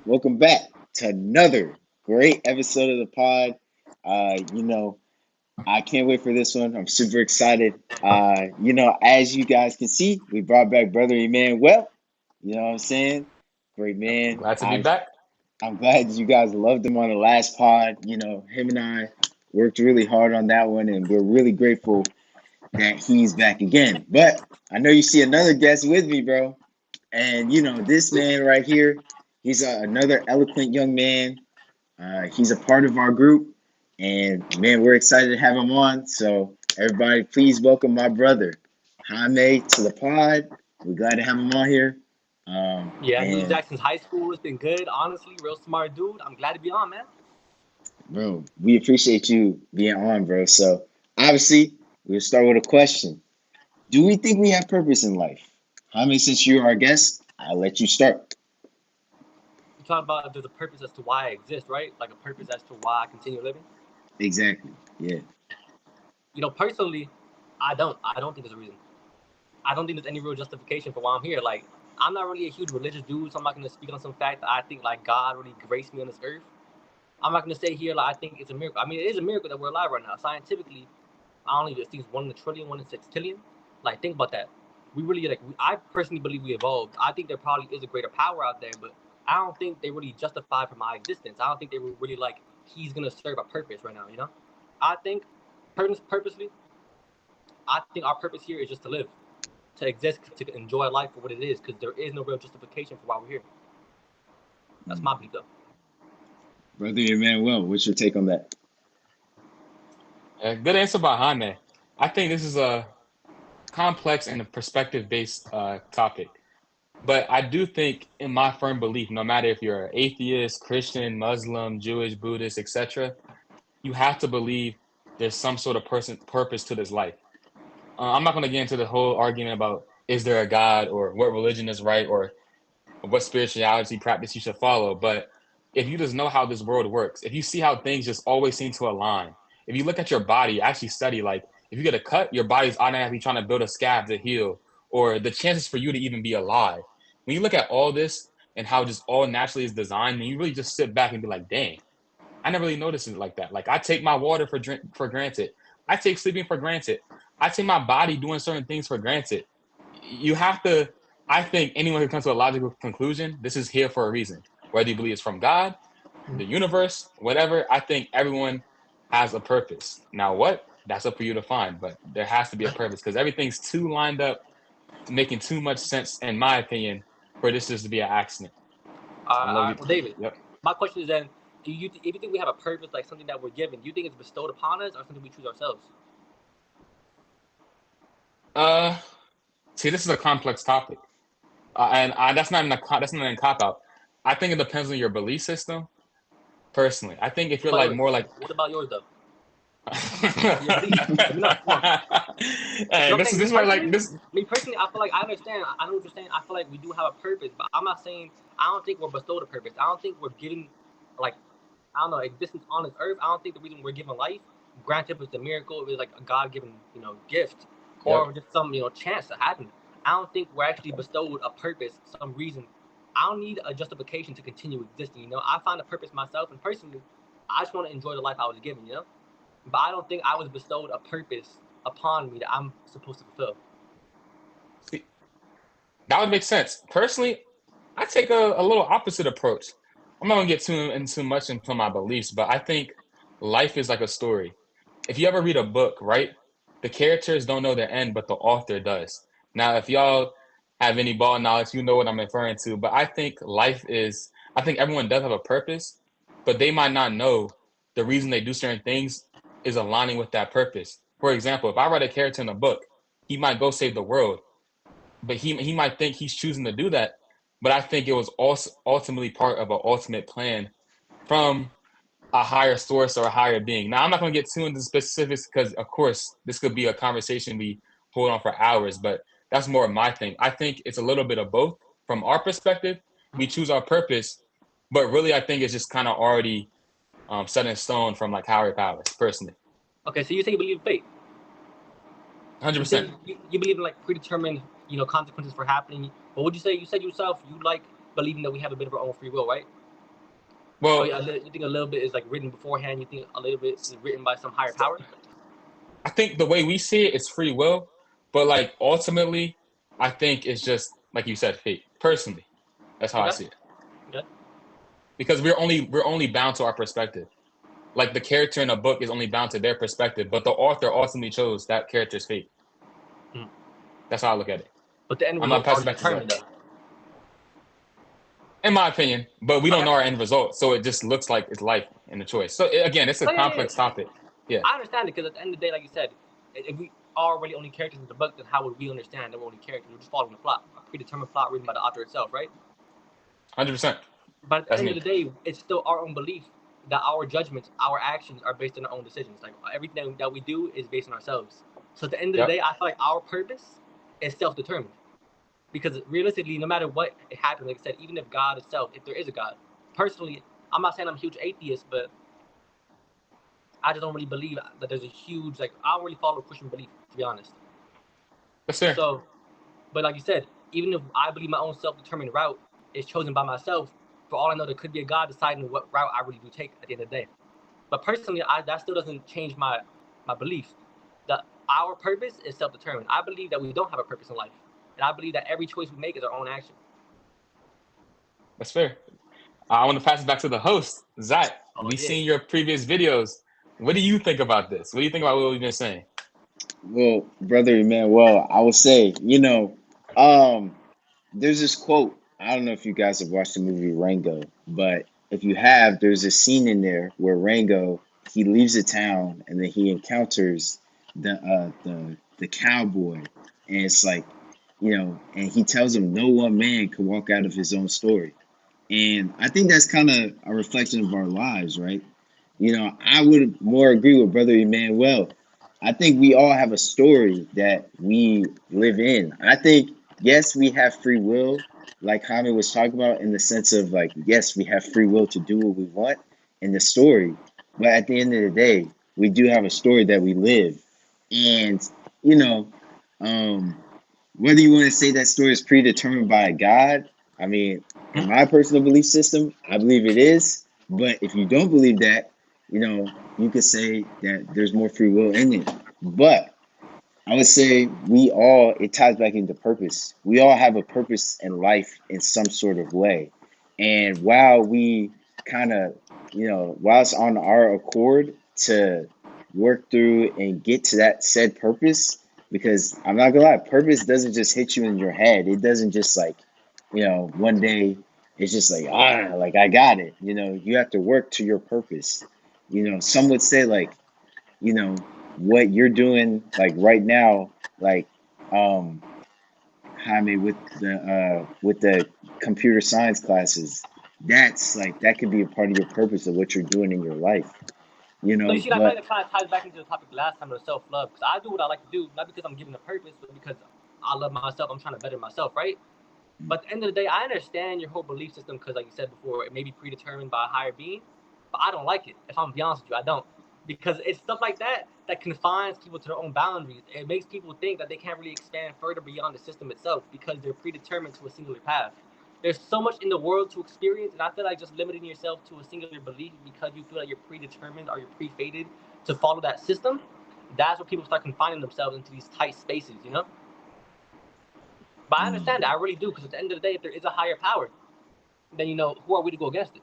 Welcome back to another great episode of the pod. I can't wait for this one. I'm super excited. As you guys can see, we brought back Brother Emmanuel. You know what I'm saying? Great man. Glad to be back. I'm glad you guys loved him on the last pod. Him and I worked really hard on that one, and we're really grateful that he's back again. But I know you see another guest with me, bro. And this man right here, he's another eloquent young man. He's a part of our group, and man, we're excited to have him on. So everybody, please welcome my brother Jaime to the pod. We're glad to have him on here. Yeah, New And Jackson's high school has been good. Honestly, real smart dude. I'm glad to be on, man. bro, we appreciate you being on, bro. So obviously, we'll start with a question: do we think we have purpose in life? Jaime, since you're our guest, I'll let you start. You're talking about if there's a purpose as to why I exist, right? Like a purpose as to why I continue living. Exactly. Yeah. Personally, I don't think there's a reason. I don't think there's any real justification for why I'm here. Like, I'm not really a huge religious dude, so I'm not gonna speak on some fact that I think like God really graced me on this earth. I'm not gonna say here like I think it's a miracle. I mean, it is a miracle that we're alive right now. Scientifically, I don't know, there's things 1 in a trillion, 1 in 6 trillion. Like, think about that. We really I personally believe we evolved. I think there probably is a greater power out there, but I don't think they really justify for my existence. I don't think they were really like he's gonna serve a purpose right now. I think purposely, I think our purpose here is just to live, to exist, to enjoy life for what it is, because there is no real justification for why we're here. That's my belief, though. Brother Emmanuel, what's your take on that? Good answer by Jaime. I think this is a complex and a perspective-based topic. But I do think, in my firm belief, no matter if you're atheist, Christian, Muslim, Jewish, Buddhist, etc., you have to believe there's some sort of purpose to this life. I'm not going to get into the whole argument about is there a God or what religion is right or what spirituality practice you should follow. But if you just know how this world works, if you see how things just always seem to align, if you look at your body, actually study, like if you get a cut, your body's automatically trying to build a scab to heal, or the chances for you to even be alive. When you look at all this and how just all naturally is designed, then you really just sit back and be like, dang, I never really noticed it like that. Like I take my water for granted. I take sleeping for granted. I take my body doing certain things for granted. You have to. I think anyone who comes to a logical conclusion, this is here for a reason. Whether you believe it's from God, the universe, whatever. I think everyone has a purpose. Now, what? That's up for you to find. But there has to be a purpose because everything's too lined up, making too much sense, in my opinion, for this just to be an accident. I love you. Well, David, Yep. my question is then: if you think we have a purpose, like something that we're given, do you think it's bestowed upon us or something we choose ourselves? Uh, See, this is a complex topic, that's not that's not a cop out. I think it depends on your belief system. Personally, I think if What you're about like yours? more like, What about yours, though? Your hey, belief. Let me know. Come on. You know what I'm saying? this is why like this. Me personally, I feel like I understand. I know what you're saying. I feel like we do have a purpose, but I'm not saying I don't think we're bestowed a purpose. I don't think we're given like I don't know existence on this earth. I don't think the reason we're given life, granted, was the miracle, it was like a God-given gift, or Yep. just some chance to happen. I don't think we're actually bestowed a purpose, some reason. I don't need a justification to continue existing. I find a purpose myself, and personally, I just want to enjoy the life I was given. But I don't think I was bestowed a purpose upon me that I'm supposed to fulfill. See, that would make sense. Personally, I take a little opposite approach. I'm not gonna get too into much into my beliefs, but I think life is like a story. If you ever read a book, right, the characters don't know the end, but the author does. Now, if y'all have any ball knowledge, you know what I'm referring to. But I think life is. I think everyone does have a purpose, but they might not know the reason they do certain things is aligning with that purpose. For example, if I write a character in a book, he might go save the world, but he might think he's choosing to do that. But I think it was also ultimately part of an ultimate plan from a higher source or a higher being. Now, I'm not going to get too into specifics because, of course, this could be a conversation we hold on for hours, but that's more of my thing. I think it's a little bit of both. From our perspective, we choose our purpose, but really, I think it's just kind of already set in stone from like higher powers, personally. Okay, so you say you believe in fate. You say 100%. you believe in like predetermined, consequences for happening. But would you say you said yourself you like believing that we have a bit of our own free will, right? Well, So you think a little bit is like written beforehand. You think a little bit is written by some higher power. I think the way we see it is free will, but like ultimately, I think it's just like you said, fate. Personally, that's how I Okay. see it. Okay. Because we're only bound to our perspective. Like the character in a book is only bound to their perspective, but the author ultimately chose that character's fate. Hmm. That's how I look at it. But the end I'm not result passing already back to Zach. determined, though. In my opinion, but we don't Okay. know our end result, so it just looks like it's life and the choice. So again, it's a Oh, yeah. complex topic. Yeah, I understand it because at the end of the day, like you said, if we are really only characters in the book, then how would we understand that we're only characters? We're just following the plot, a predetermined plot written by the author itself, right? 100%. But at the That's end me. of the day, it's still our own belief that our judgments, our actions are based on our own decisions. Like everything that we do is based on ourselves. So at the end of the day, I feel like our purpose is self-determined. Because realistically, no matter what happens, like I said, even if God itself, if there is a God, personally, I'm not saying I'm a huge atheist, but I just don't really believe that there's a huge, like, I don't really follow Christian belief, to be honest. That's fair. So, but like you said, even if I believe my own self-determined route is chosen by myself, for all I know, there could be a God deciding what route I really do take at the end of the day. But personally, that still doesn't change my belief that our purpose is self-determined. I believe that we don't have a purpose in life. And I believe that every choice we make is our own action. That's fair. I want to pass it back to the host, Zach. We've seen your previous videos. What do you think about this? What do you think about what we've been saying? Well, brother Emmanuel, I would say, there's this quote. I don't know if you guys have watched the movie Rango, but if you have, there's a scene in there where Rango, he leaves the town and then he encounters the cowboy, and it's like, and he tells him no one man can walk out of his own story. And I think that's kind of a reflection of our lives, right? I would more agree with Brother Emmanuel. I think we all have a story that we live in. I think, yes, we have free will, like Hamid was talking about, in the sense of like, yes, we have free will to do what we want in the story. But at the end of the day, we do have a story that we live. And, you know, um, whether you want to say that story is predetermined by God, I mean, in my personal belief system, I believe it is. But if you don't believe that, you could say that there's more free will in it. But I would say it ties back into purpose. We all have a purpose in life in some sort of way. And while we kind of, while it's on our accord to work through and get to that said purpose, because I'm not gonna lie, purpose doesn't just hit you in your head. It doesn't just like, one day it's just like, like I got it. You have to work to your purpose. Some would say like, what you're doing like right now, like Jaime, with the computer science classes, that's like that could be a part of your purpose of what you're doing in your life. So you see, I But think that kind of ties back into the topic last time of self-love. Because I do what I like to do, not because I'm given a purpose, but because I love myself. I'm trying to better myself, right? But at the end of the day, I understand your whole belief system because, like you said before, it may be predetermined by a higher being. But I don't like it. If I'm to be honest with you, I don't. Because it's stuff like that that confines people to their own boundaries. It makes people think that they can't really expand further beyond the system itself because they're predetermined to a singular path. There's so much in the world to experience, and I feel like just limiting yourself to a singular belief because you feel like you're predetermined or you're pre-fated to follow that system, that's where people start confining themselves into these tight spaces, But I understand that, I really do, because at the end of the day, if there is a higher power, then who are we to go against it?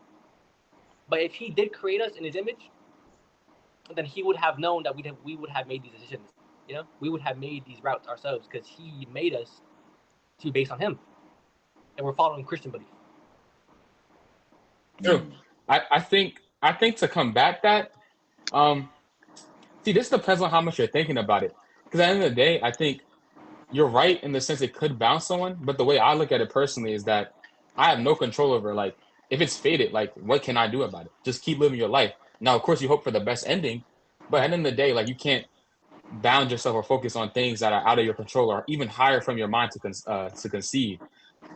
But if he did create us in his image, then he would have known that we would have made these decisions. We would have made these routes ourselves because he made us to be based on him, and we're following Christian belief. True. I think to combat that, see, this depends on how much you're thinking about it. Because at the end of the day, I think you're right in the sense it could bounce someone, but the way I look at it personally is that I have no control over like if it's fated, like what can I do about it? Just keep living your life. Now, of course, you hope for the best ending, but at the end of the day, like you can't bound yourself or focus on things that are out of your control or even higher from your mind to conceive.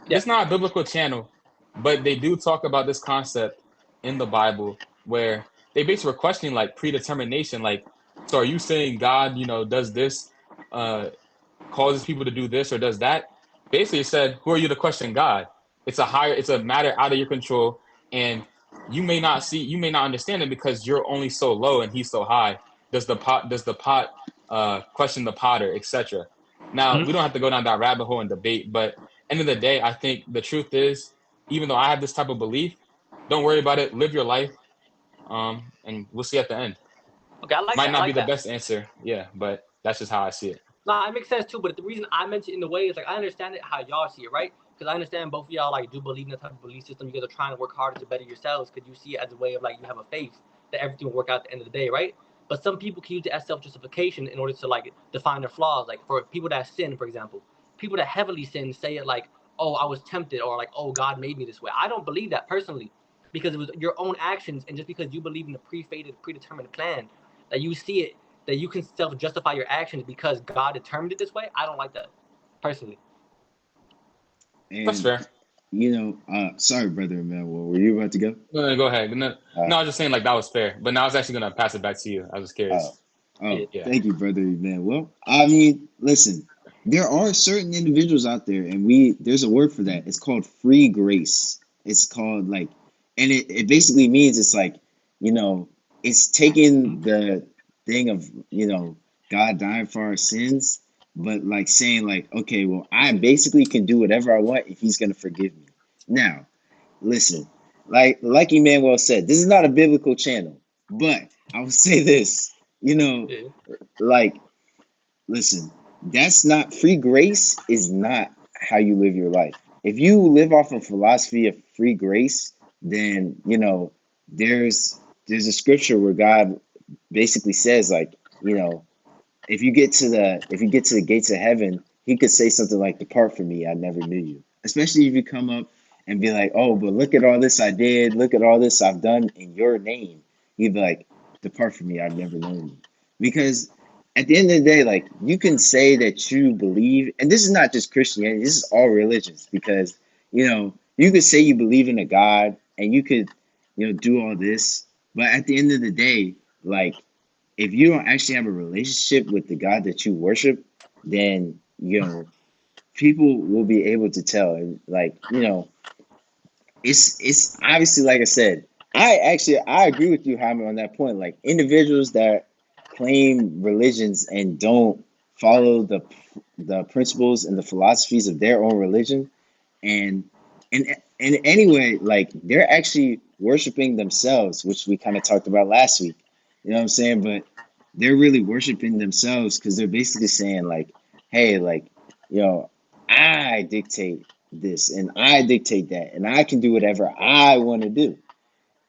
Yeah. It's not a biblical channel, but they do talk about this concept in the Bible where they basically were questioning like predetermination. Like, so are you saying God, does this, causes people to do this or does that? Basically, it said, who are you to question God? It's a matter out of your control, and you may not understand it because you're only so low and he's so high. Does the pot question the potter, etc. Now we don't have to go down that rabbit hole and debate, but end of the day, I think the truth is, even though I have this type of belief, don't worry about it. Live your life, and we'll see at the end. Okay, I like Might that. I not be like the that. best answer, yeah, but that's just how I see it. Nah, it makes sense too. But the reason I mentioned in the way is like I understand it how y'all see it, right? Because I understand both of y'all like do believe in that type of belief system. You guys are trying to work harder to better yourselves because you see it as a way of like you have a faith that everything will work out at the end of the day, right? But some people can use it as self justification in order to like define their flaws. Like for people that sin, for example, people that heavily sin say it like, "Oh, I was tempted," or like, "Oh, God made me this way." I don't believe that personally because it was your own actions, and just because you believe in the predetermined plan that you see it that you can self justify your actions because God determined it this way. I don't like that personally. That's And fair. sorry, brother Emmanuel, were you about to go? No, go ahead. No, Uh, no, I was just saying like that was fair, but now I was actually gonna pass it back to you. I was oh, curious. oh, Yeah. Yeah. thank you, brother Emmanuel. I mean, listen, there are certain individuals out there, and there's a word for that. It's called free grace. It's called like, and it basically means it's like, you know, it's taking the thing of, God dying for our sins, but like saying like, okay, well, I basically can do whatever I want if he's gonna forgive me. Now, listen, like Emmanuel said, this is not a biblical channel, but I will say this, you know, Yeah. like, listen, that's not free grace is not how you live your life. If you live off a philosophy of free grace, then there's a scripture where God basically says like, if you get to the gates of heaven, he could say something like, "Depart from me, I never knew you." Especially if you come up and be like, "Oh, but look at all this I did, look at all this I've done in your name." He'd be like, "Depart from me, I've never known you." Because at the end of the day, like you can say that you believe, and this is not just Christianity, this is all religions, because you could say you believe in a God and you could, do all this, but at the end of the day, like if you don't actually have a relationship with the God that you worship, then people will be able to tell. And like it's obviously like I said, I agree with you, Jaime, on that point. Like individuals that claim religions and don't follow the principles and the philosophies of their own religion, and and anyway, like they're actually worshiping themselves, which we kind of talked about last week. You know what I'm saying? But they're really worshiping themselves because they're basically saying like, hey, like, I dictate this and I dictate that and I can do whatever I want to do.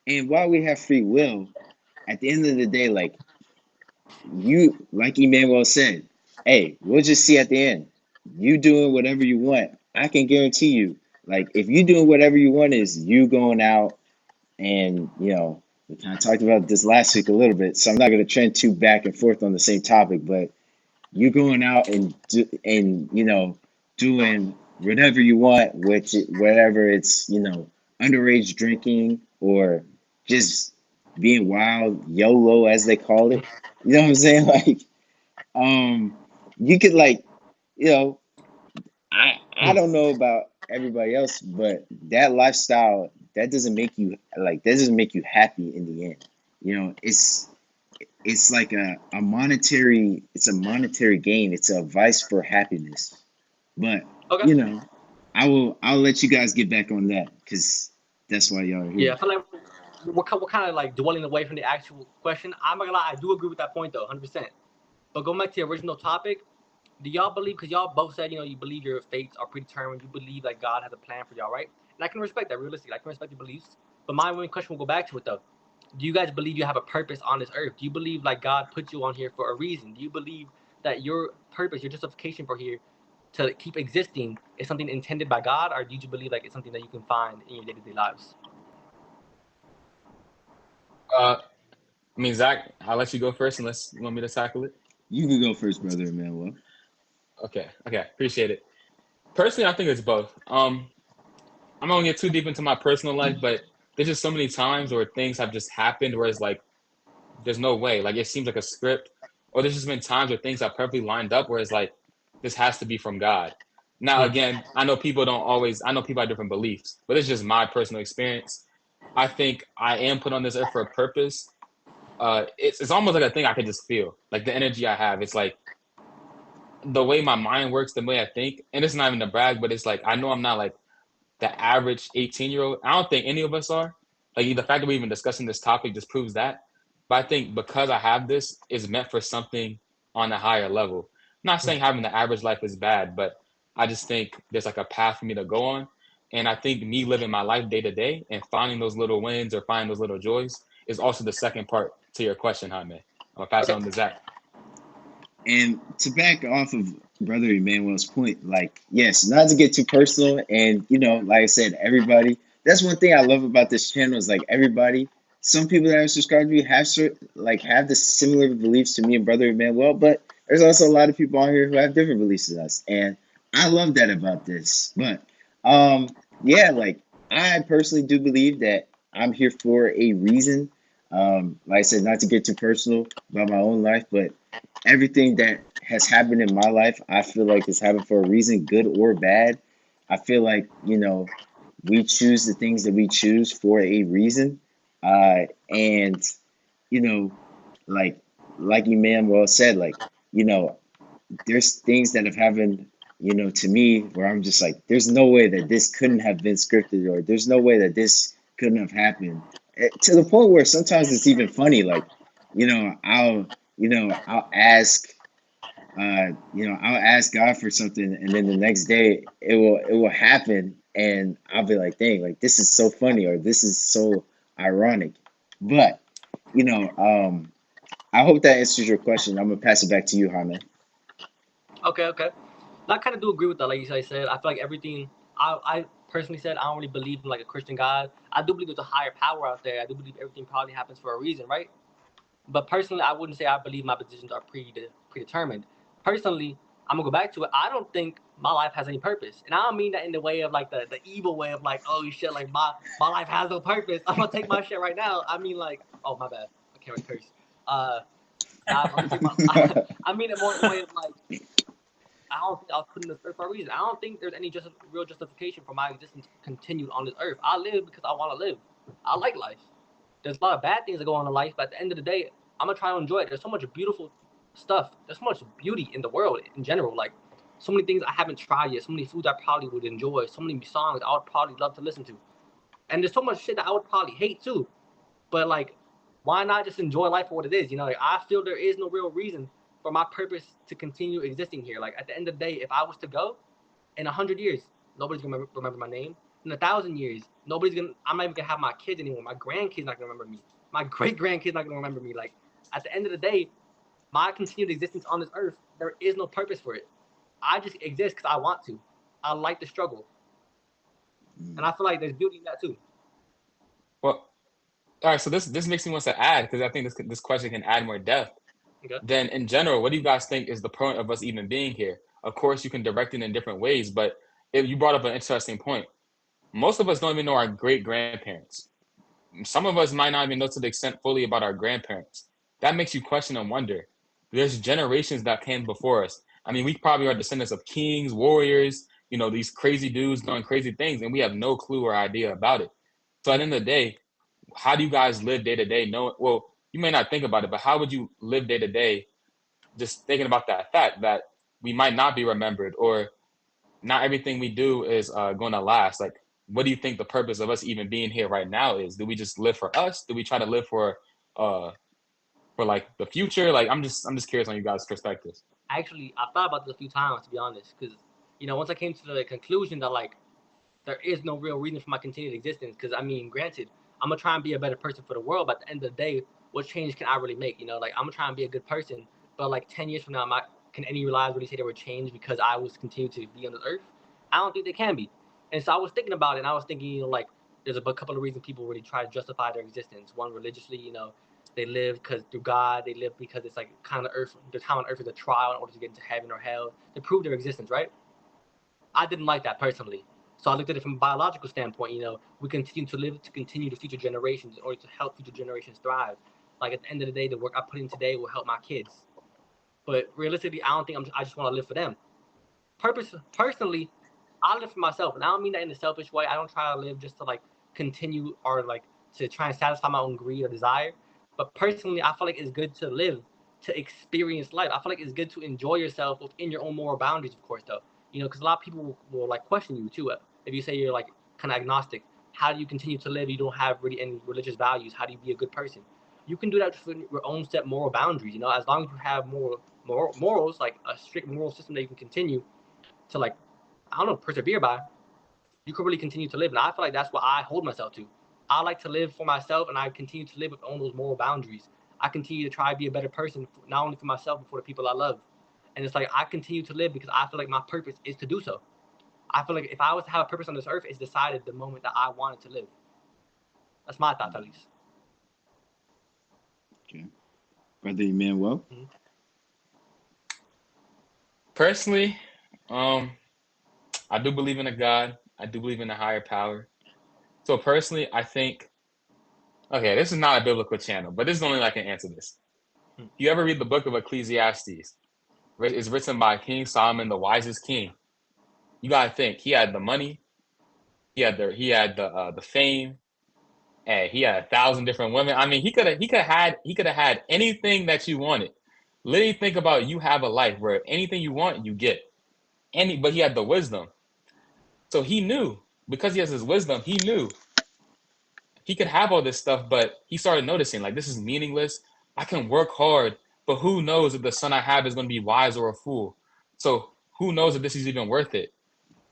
And while we have free will, at the end of the day, like Emmanuel said, hey, we'll just see at the end. You doing whatever you want. I can guarantee you, like, if you doing whatever you want is you going out and, we kind of talked about this last week a little bit, so I'm not going to trend too back and forth on the same topic, but you going out and doing whatever you want, whatever it's, underage drinking or just being wild, YOLO as they call it. You know what I'm saying? Like, you could like, you know, I don't know about everybody else, but that lifestyle that doesn't make you happy in the end. It's like a monetary gain. It's a vice for happiness. But Okay. I'll let you guys get back on that because that's why y'all are here. Yeah. I feel like we're kind of like dwelling away from the actual question. I'm not gonna lie. I do agree with that point though, 100%. But going back to the original topic, do y'all believe? Because y'all both said you believe your fates are predetermined. You believe that God has a plan for y'all, right? And I can respect that. Realistically, I can respect your beliefs. But my main question will go back to it though. Do you guys believe you have a purpose on this earth? Do you believe like God put you on here for a reason? Do you believe that your purpose, your justification for here to keep existing is something intended by God, or do you just believe like it's something that you can find in your day-to-day lives? I mean, Zach, I'll let you go first unless you want me to tackle it. You can go first, brother Emmanuel. Okay, appreciate it. Personally, I think it's both. I'm not gonna get too deep into my personal life, but there's just so many times where things have just happened where it's like there's no way. Like it seems like a script, or there's just been times where things have perfectly lined up where it's like this has to be from God. Now, again, I know people have different beliefs, but it's just my personal experience. I think I am put on this earth for a purpose. It's almost like a thing I could just feel, like the energy I have. It's like the way my mind works, the way I think, and it's not even to brag, but it's like I know I'm not like the average 18-year-old. I don't think any of us are. Like the fact that we're even discussing this topic just proves that. But I think because I have this is meant for something on a higher level. I'm not saying having the average life is bad, but I just think there's like a path for me to go on. And I think me living my life day to day and finding those little wins or finding those little joys is also the second part to your question, Jaime. I'm gonna pass it on to Zach. And to back off of Brother Emmanuel's point, like, yes, not to get too personal, and like I said, everybody. That's one thing I love about this channel is like everybody. Some people that are subscribed to me have the similar beliefs to me and Brother Emmanuel, but there's also a lot of people on here who have different beliefs than us, and I love that about this. But yeah, like I personally do believe that I'm here for a reason. Like I said, not to get too personal about my own life, but everything that has happened in my life, I feel like it's happened for a reason, good or bad. I feel like, we choose the things that we choose for a reason. And, you know, like Emmanuel said, like, you know, there's things that have happened, to me where I'm just like, there's no way that this couldn't have been scripted, or there's no way that this couldn't have happened. To the point where sometimes it's even funny, like, I'll ask I'll ask God for something, and then the next day it will happen, and I'll be like, dang, like this is so funny, or this is so ironic. But I hope that answers your question. I'm gonna pass it back to you, Jaime. Okay. I kind of do agree with that. Like you guys said, I feel like everything. I personally said I don't really believe in like a Christian God. I do believe there's a higher power out there. I do believe everything probably happens for a reason, right? But personally, I wouldn't say I believe my decisions are predetermined. Personally, I'm gonna go back to it. I don't think my life has any purpose, and I don't mean that in the way of like the evil way of like, oh shit, like my life has no purpose. I'm gonna take my shit right now. I mean like, oh my bad, I can't really curse. I'm gonna take my. I mean it more in the way of like, I don't think I was put in this earth for a reason. I don't think there's any real justification for my existence continued on this earth. I live because I want to live. I like life. There's a lot of bad things that go on in life, but at the end of the day, I'm gonna try to enjoy it. There's so much beautiful stuff. There's so much beauty in the world in general. Like so many things I haven't tried yet. So many foods I probably would enjoy. So many songs I would probably love to listen to. And there's so much shit that I would probably hate too. But like, why not just enjoy life for what it is? Like, I feel there is no real reason for my purpose to continue existing here. Like at the end of the day, if I was to go in 100 years, nobody's gonna remember my name. In 1,000 years, I'm not even gonna have my kids anymore. My grandkids not gonna remember me. My great grandkids not gonna remember me. Like at the end of the day, my continued existence on this earth, there is no purpose for it. I just exist because I want to. I like the struggle, and I feel like there's beauty in that too. Well, all right. So this makes me want to add, because I think this question can add more depth. Okay. Then in general, what do you guys think is the point of us even being here? Of course, you can direct it in different ways, but if you brought up an interesting point. Most of us don't even know our great grandparents. Some of us might not even know to the extent fully about our grandparents. That makes you question and wonder. There's generations that came before us. I mean, we probably are descendants of kings, warriors, these crazy dudes doing crazy things, and we have no clue or idea about it. So at the end of the day, how do you guys live day to day? Well, you may not think about it, but how would you live day to day just thinking about that fact that we might not be remembered, or not everything we do is going to last? Like, what do you think the purpose of us even being here right now is? Do we just live for us? Do we try to live for like the future? Like, I'm just curious on you guys' perspectives. Actually, I thought about this a few times, to be honest, because once I came to the conclusion that like there is no real reason for my continued existence, because I mean, granted, I'm gonna try and be a better person for the world, but at the end of the day, what change can I really make? Like I'm gonna try and be a good person, but like 10 years from now, can any lives really say they were changed because I was continued to be on this earth? I don't think they can be. And so I was thinking about it, and I was thinking, like, there's a couple of reasons people really try to justify their existence. One, religiously, they live because through God. They live because it's like kind of earth. Their time on earth is a trial in order to get into heaven or hell to prove their existence, right? I didn't like that personally. So I looked at it from a biological standpoint. We continue to live to continue the future generations in order to help future generations thrive. Like at the end of the day, the work I put in today will help my kids. But realistically, I don't think I just want to live for them. purpose personally, I live for myself, and I don't mean that in a selfish way. I don't try to live just to like continue or like to try and satisfy my own greed or desire. But personally, I feel like it's good to live, to experience life. I feel like it's good to enjoy yourself within your own moral boundaries, of course, though. You know, because a lot of people will like question you too. If you say you're like kind of agnostic, how do you continue to live? You don't have really any religious values. How do you be a good person? You can do that within your own set moral boundaries. You know, as long as you have morals, like a strict moral system that you can continue to like, I don't know, persevere by, you can really continue to live. And I feel like that's what I hold myself to. I like to live for myself, and I continue to live within those moral boundaries. I continue to try to be a better person, not only for myself, but for the people I love. And it's like I continue to live because I feel like my purpose is to do so. I feel like if I was to have a purpose on this earth, it's decided the moment that I wanted to live. That's my thoughts, at least. Okay. Brother Emmanuel? Personally, I do believe in a God. I do believe in a higher power. So personally, I think, okay, this is not a biblical channel, but this is only like an answer to this. If you ever read the book of Ecclesiastes, it's written by King Solomon, the wisest king. You gotta think he had the money, he had the fame, and he had 1,000 different women. I mean, he could have had anything that you wanted. Literally think about, you have a life where anything you want, you get. But he had the wisdom. So he knew, because he has his wisdom, he knew he could have all this stuff, but he started noticing, like, this is meaningless. I can work hard, but who knows if the son I have is going to be wise or a fool? So who knows if this is even worth it?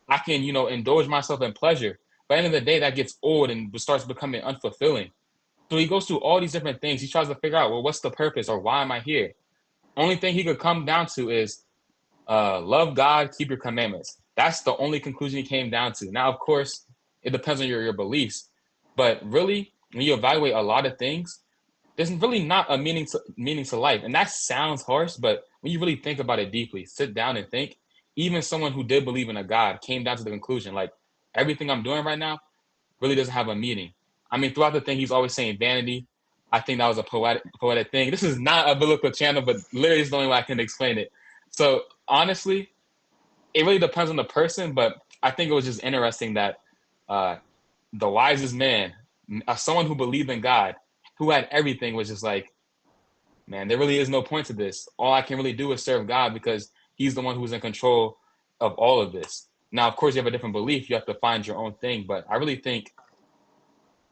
I can, indulge myself in pleasure. By the end of the day, that gets old and starts becoming unfulfilling. So he goes through all these different things. He tries to figure out, well, what's the purpose, or why am I here? Only thing he could come down to is love God, keep your commandments. That's the only conclusion he came down to. Now, of course, it depends on your beliefs. But really, when you evaluate a lot of things, there's really not a meaning to life. And that sounds harsh, but when you really think about it deeply, sit down and think, even someone who did believe in a God came down to the conclusion, like, everything I'm doing right now really doesn't have a meaning. I mean, throughout the thing, he's always saying vanity. I think that was a poetic thing. This is not a biblical channel, but literally it's the only way I can explain it. So honestly, it really depends on the person, but I think it was just interesting that the wisest man, someone who believed in God, who had everything, was just like, man, there really is no point to this. All I can really do is serve God because he's the one who's in control of all of this. Now, of course, you have a different belief. You have to find your own thing, but I really think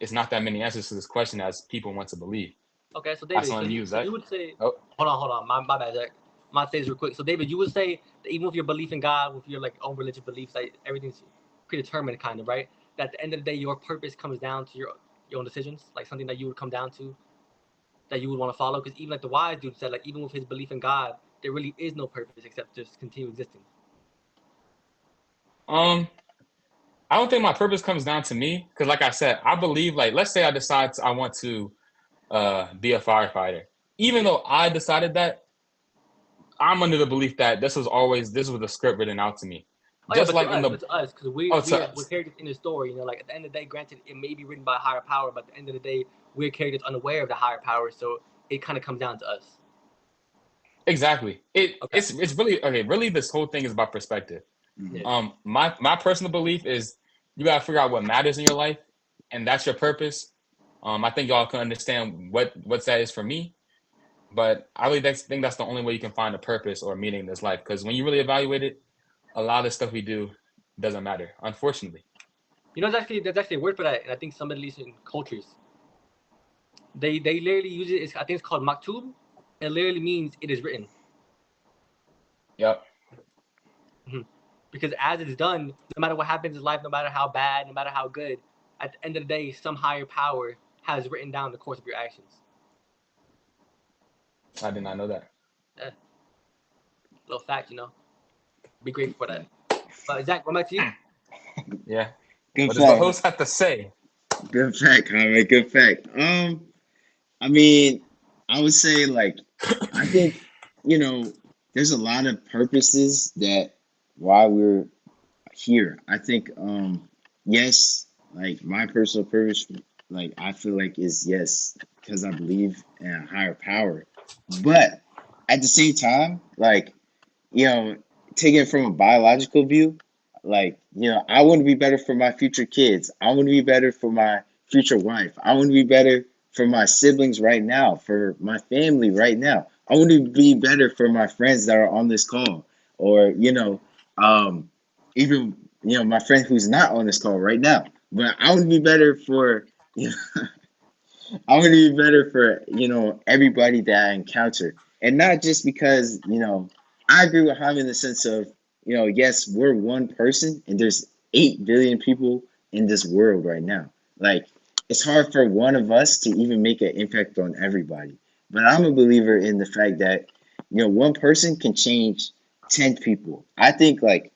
it's not that many answers to this question as people want to believe. Okay, so David, you would say, hold on, my bad, Jack. I might say this real quick. So David, you would say that even with your belief in God, with your like own religious beliefs, like everything's predetermined, kind of, right? That at the end of the day, your purpose comes down to your own decisions, like something that you would come down to, that you would want to follow. Because even like the wise dude said, like even with his belief in God, there really is no purpose except just continue existing. I don't think my purpose comes down to me, because like I said, I believe, like, let's say I decide I want to be a firefighter. Even though I decided that, I'm under the belief that this was the script written out to me. Just like to us, because we're characters in the story. Like at the end of the day, granted, it may be written by a higher power, but at the end of the day, we're characters unaware of the higher power, so it kind of comes down to us. Exactly. It's really okay. Really, this whole thing is about perspective. Yeah. My personal belief is you gotta figure out what matters in your life, and that's your purpose. I think y'all can understand what that is for me, but I really think that's the only way you can find a purpose or meaning in this life. Because when you really evaluate it, a lot of the stuff we do doesn't matter, unfortunately. There's actually a word for that, and I think some Middle Eastern cultures they literally use it. I think it's called maktub. It literally means it is written. Yep. Mm-hmm. Because as it's done, no matter what happens in life, no matter how bad, no matter how good, at the end of the day, some higher power has written down the course of your actions. I did not know that. Yeah. Little fact, Be grateful for that. But Zach, going back to you. Yeah. Good what fact. does the host have to say? Good fact, Conrad. Good fact. I mean, I would say, like, I think, there's a lot of purposes that why we're here. I think, yes, like my personal purpose, like I feel like is yes, because I believe in a higher power. But at the same time, like, taking it from a biological view, like, I want to be better for my future kids. I want to be better for my future wife. I want to be better for my siblings right now, for my family right now. I want to be better for my friends that are on this call, or, even, my friend who's not on this call right now. But I want to be better for, I want to be better for, everybody that I encounter. And not just because, I agree with Jaime in the sense of, yes, we're one person and there's 8 billion people in this world right now. Like, it's hard for one of us to even make an impact on everybody. But I'm a believer in the fact that, one person can change 10 people. I think, like,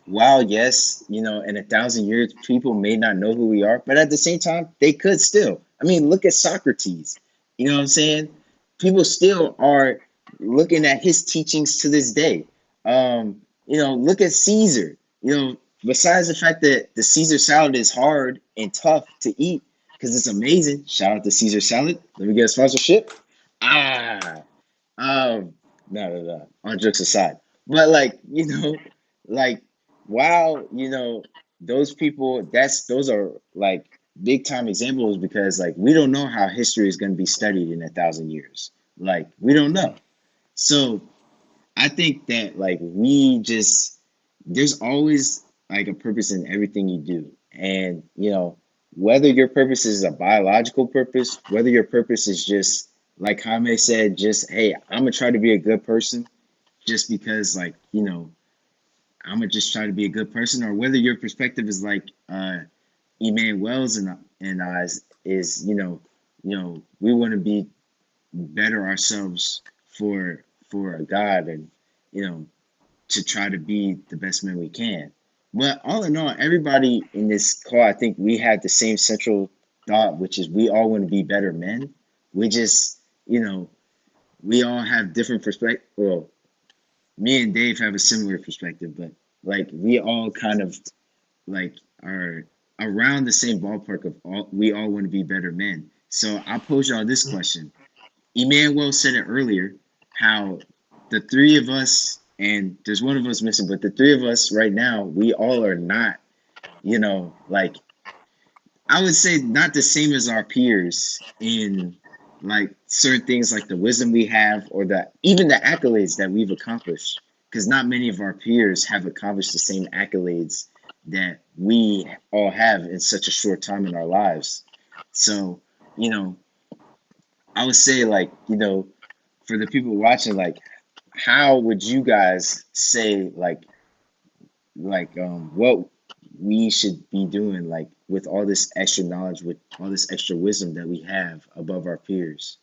while, yes, in 1,000 years, people may not know who we are, but at the same time, they could still. I mean, look at Socrates. You know what I'm saying? People still are looking at his teachings to this day. Look at Caesar. Besides the fact that the Caesar salad is hard and tough to eat because it's amazing. Shout out to Caesar salad. Let me get a sponsorship. No. On jokes aside, but like, wow, those people. Those are like big time examples because like we don't know how history is going to be studied in 1,000 years. Like we don't know. So I think that like there's always like a purpose in everything you do. And, whether your purpose is a biological purpose, whether your purpose is just like Jaime said, just, hey, I'm going to try to be a good person just because like, I'm going to just try to be a good person, or whether your perspective is like Emmanuel's and I's is, we want to be better ourselves for God and, to try to be the best man we can. But all in all, everybody in this call, I think we have the same central thought, which is we all want to be better men. We just, we all have different perspectives. Well, me and Dave have a similar perspective, but like we all kind of like are around the same ballpark of we all want to be better men. So I'll pose y'all this question. Emmanuel said it earlier, how the three of us, and there's one of us missing, but the three of us right now, we all are not, like, I would say not the same as our peers in like certain things like the wisdom we have or even the accolades that we've accomplished. Because not many of our peers have accomplished the same accolades that we all have in such a short time in our lives. So, I would say like, for the people watching, like, how would you guys say like what we should be doing like with all this extra knowledge, with all this extra wisdom that we have above our peers?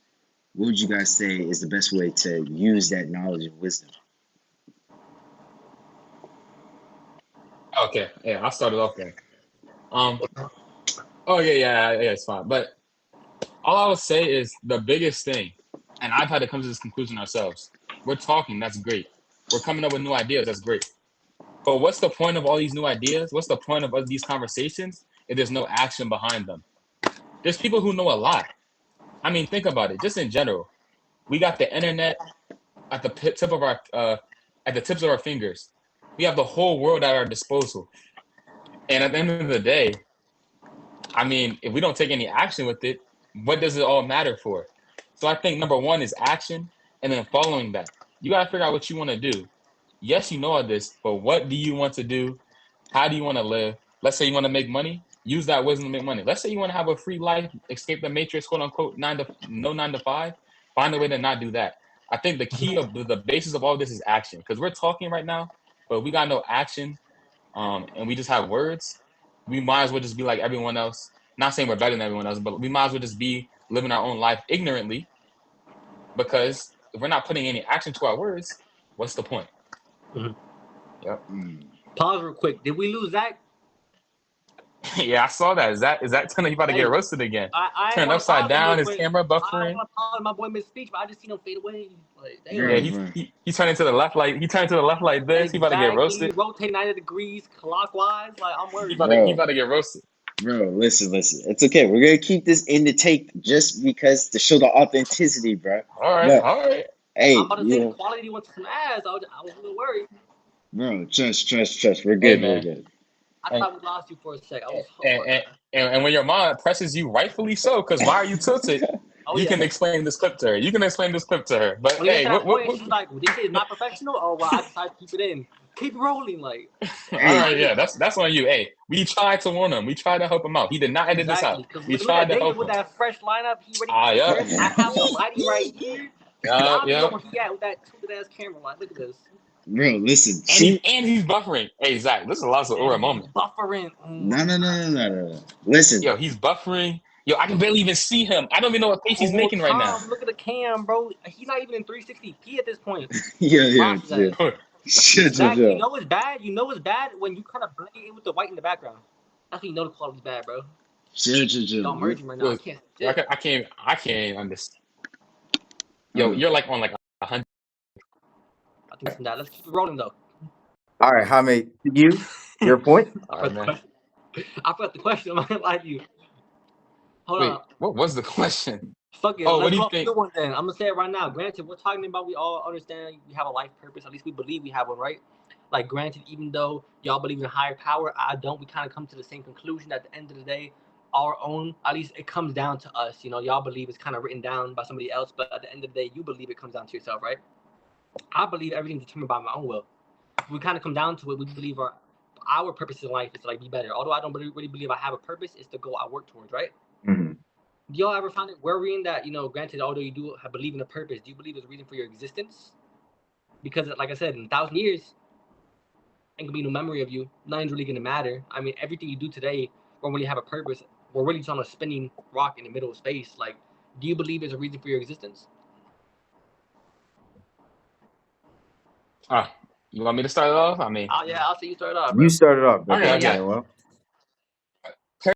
What would you guys say is the best way to use that knowledge and wisdom? Okay, yeah, I'll start it off then. Oh yeah, it's fine. But all I would say is the biggest thing, and I've had to come to this conclusion ourselves. We're talking, that's great. We're coming up with new ideas, that's great. But what's the point of all these new ideas? What's the point of these conversations if there's no action behind them? There's people who know a lot. I mean, think about it. Just in general, we got the internet at the tips of our fingers. We have the whole world at our disposal. And at the end of the day, I mean, if we don't take any action with it, what does it all matter for? So I think number one is action, and then following that, you got to figure out what you want to do. Yes, you know all this, but what do you want to do? How do you want to live? Let's say you want to make money. Use that wisdom to make money. Let's say you want to have a free life, escape the matrix, quote unquote, 9 to 5. Find a way to not do that. I think the key of the basis of all this is action, because we're talking right now, but we got no action, and we just have words. We might as well just be like everyone else. Not saying we're better than everyone else, but we might as well just be living our own life ignorantly, because if we're not putting any action to our words, what's the point? Mm-hmm. Yep. Pause real quick. Did we lose Zach? Yeah, I saw that. Is that telling you about to get roasted again? I turned upside down, his camera buffering. My boy missed speech, but I just seen him fade away. Like, damn. Yeah, he turned into the left like this. Exactly. He about to get roasted. Rotate 90 degrees clockwise. Like, I'm worried. He about to get roasted. Bro, listen. It's okay. We're gonna keep this in the tape just because to show the authenticity, bro. All right. Hey, I'm about to say the quality went to some ass. I was a little worried. Bro, trust. We're Hey good. We're man, good. I and thought we lost you for a sec. I was. and and, and when your mom presses you, rightfully so, because why are you tilted? Oh You yeah. can explain this clip to her. You can explain this clip to her. But When you get hey, to that point, she's like, well, "This shit is not professional." Oh well, I decided to keep it in. Keep rolling, like. all Hey, right, yeah, that's on you. Hey, we tried to warn him. We tried to help him out. He did not edit this out. Exactly, because We look at tried to David help with him. that fresh lineup. He ready Ah, for yeah, script. I have the lighting right here. yeah, Y'all yeah. know where he at with that tilted ass camera. Like, look at this. bro, listen. And he's buffering. Hey, Zach, this is a Lonzo Aura And he's moment. buffering. Oh No. my Listen. Yo, he's buffering. Yo, I can barely even see him. I don't even know what face he's whole making right now. time, look at the cam, bro. He's not even in 360p at this point. Yeah. Watch that. Chill. Zach, you know it's bad. You know it's bad when you kind of blend it in with the white in the background. That's when you know the quality's bad, bro. Chill. Don't merge him right now. I can't. I can't understand. Yo, you're like on like 100. I think it's not. Let's keep it rolling though. All right, Hamid, your point? All right, man. I forgot the question. I'm not gonna lie to you. Hold Wait, on. what was the question? Fuck it. Oh, what Let's do you go think? through one then. I'm gonna say it right now. Granted, we're talking about we all understand we have a life purpose. At least we believe we have one, right? Like, granted, even though y'all believe in a higher power, I don't. We kind of come to the same conclusion at the end of the day. Our own, at least it comes down to us. You know, y'all believe it's kind of written down by somebody else, but at the end of the day, you believe it comes down to yourself, right? I believe everything's determined by my own will. We kind of come down to it. We believe our purpose in life is to like be better. Although I don't really believe I have a purpose, it's the goal I work towards, right? Mm-hmm. Do y'all ever find it worrying that, you know, granted, although you do believe in a purpose, do you believe there's a reason for your existence? Because, like I said, in 1,000 years, ain't gonna be no memory of you. Nothing's really gonna matter. I mean, everything you do today won't really have a purpose. We're really just on a spinning rock in the middle of space. Like, do you believe there's a reason for your existence? You want me to start it off? I mean, Oh yeah, I'll say you start off, bro. You started off, Okay, Mr. okay. Manuel.